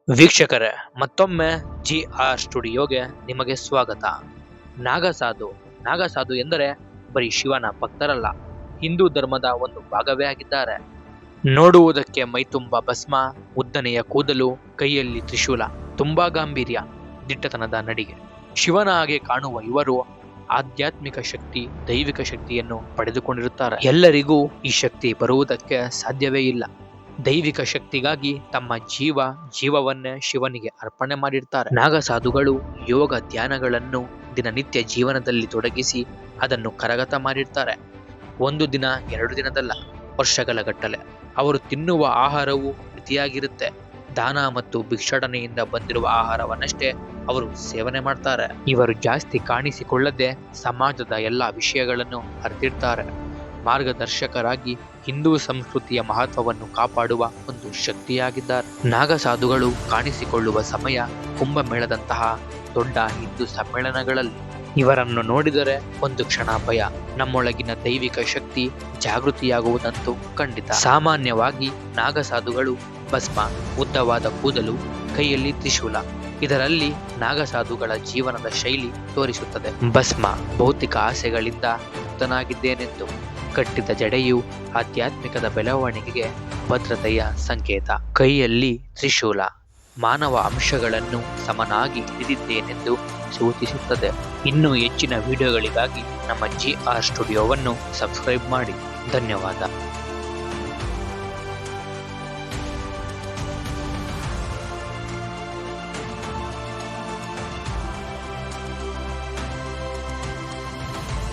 ವೀಕ್ಷಕರೇ, ಮತ್ತೊಮ್ಮೆ GR ಸ್ಟುಡಿಯೋಗೆ ನಿಮಗೆ ಸ್ವಾಗತ. ನಾಗಸಾಧು ನಾಗಸಾಧು ಎಂದರೆ ಬರೀ ಶಿವನ ಭಕ್ತರಲ್ಲ, ಹಿಂದೂ ಧರ್ಮದ ಒಂದು ಭಾಗವೇ ಆಗಿದ್ದಾರೆ. ನೋಡುವುದಕ್ಕೆ ಮೈತುಂಬ ಭಸ್ಮ, ಉದ್ದನೆಯ ಕೂದಲು, ಕೈಯಲ್ಲಿ ತ್ರಿಶೂಲ, ತುಂಬಾ ಗಾಂಭೀರ್ಯ, ದಿಟ್ಟತನದ ನಡಿಗೆ. ಶಿವನ ಹಾಗೆ ಕಾಣುವ ಇವರು ಆಧ್ಯಾತ್ಮಿಕ ಶಕ್ತಿ, ದೈವಿಕ ಶಕ್ತಿಯನ್ನು ಪಡೆದುಕೊಂಡಿರುತ್ತಾರೆ. ಎಲ್ಲರಿಗೂ ಈ ಶಕ್ತಿ ಬರುವುದಕ್ಕೆ ಸಾಧ್ಯವೇ ಇಲ್ಲ. ದೈವಿಕ ಶಕ್ತಿಗಾಗಿ ತಮ್ಮ ಜೀವವನ್ನೇ ಶಿವನಿಗೆ ಅರ್ಪಣೆ ಮಾಡಿರ್ತಾರೆ. ನಾಗಸಾಧುಗಳು ಯೋಗ ಧ್ಯಾನಗಳನ್ನು ದಿನನಿತ್ಯ ಜೀವನದಲ್ಲಿ ತೊಡಗಿಸಿ ಅದನ್ನು ಕರಗತ ಮಾಡಿರ್ತಾರೆ. ಒಂದು ದಿನ, 2 ದಿನದಲ್ಲ, ವರ್ಷಗಳ ಗಟ್ಟಲೆ. ಅವರು ತಿನ್ನುವ ಆಹಾರವು ಮಿತಿಯಾಗಿರುತ್ತೆ. ದಾನ ಮತ್ತು ಭಿಕ್ಷಾಟನೆಯಿಂದ ಬಂದಿರುವ ಆಹಾರವನ್ನಷ್ಟೇ ಅವರು ಸೇವನೆ ಮಾಡ್ತಾರೆ. ಇವರು ಜಾಸ್ತಿ ಕಾಣಿಸಿಕೊಳ್ಳದೆ ಸಮಾಜದ ಎಲ್ಲ ವಿಷಯಗಳನ್ನು ಅರಿತಿರ್ತಾರೆ. ಮಾರ್ಗದರ್ಶಕರಾಗಿ ಹಿಂದೂ ಸಂಸ್ಕೃತಿಯ ಮಹತ್ವವನ್ನು ಕಾಪಾಡುವ ಒಂದು ಶಕ್ತಿಯಾಗಿದ್ದಾರೆ. ನಾಗಸಾಧುಗಳು ಕಾಣಿಸಿಕೊಳ್ಳುವ ಸಮಯ ಕುಂಭಮೇಳದಂತಹ ದೊಡ್ಡ ಹಿಂದೂ ಸಮ್ಮೇಳನಗಳಲ್ಲಿ. ಇವರನ್ನು ನೋಡಿದರೆ ಒಂದು ಕ್ಷಣ ಭಯ, ನಮ್ಮೊಳಗಿನ ದೈವಿಕ ಶಕ್ತಿ ಜಾಗೃತಿಯಾಗುವುದಂತೂ ಖಂಡಿತ. ಸಾಮಾನ್ಯವಾಗಿ ನಾಗಸಾಧುಗಳು ಭಸ್ಮ, ಉದ್ದವಾದ ಕೂದಲು, ಕೈಯಲ್ಲಿ ತ್ರಿಶೂಲ. ಇದರಲ್ಲಿ ನಾಗಸಾಧುಗಳ ಜೀವನದ ಶೈಲಿ ತೋರಿಸುತ್ತದೆ. ಭಸ್ಮ ಭೌತಿಕ ಆಸೆಗಳಿಂದ ಮುಕ್ತನಾಗಿದ್ದೇನೆಂದು, ಕಟ್ಟಿದ ಜಡೆಯು ಆಧ್ಯಾತ್ಮಿಕದ ಬೆಳವಣಿಗೆಗೆ ಭದ್ರತೆಯ ಸಂಕೇತ. ಕೈಯಲ್ಲಿ ತ್ರಿಶೂಲ ಮಾನವ ಅಂಶಗಳನ್ನು ಸಮನಾಗಿ ಹಿಡಿದಿದ್ದೇನೆಂದು ಸೂಚಿಸುತ್ತದೆ. ಇನ್ನೂ ಹೆಚ್ಚಿನ ವಿಡಿಯೋಗಳಿಗಾಗಿ ನಮ್ಮ GR ಸ್ಟುಡಿಯೋವನ್ನು ಸಬ್ಸ್ಕ್ರೈಬ್ ಮಾಡಿ. ಧನ್ಯವಾದ.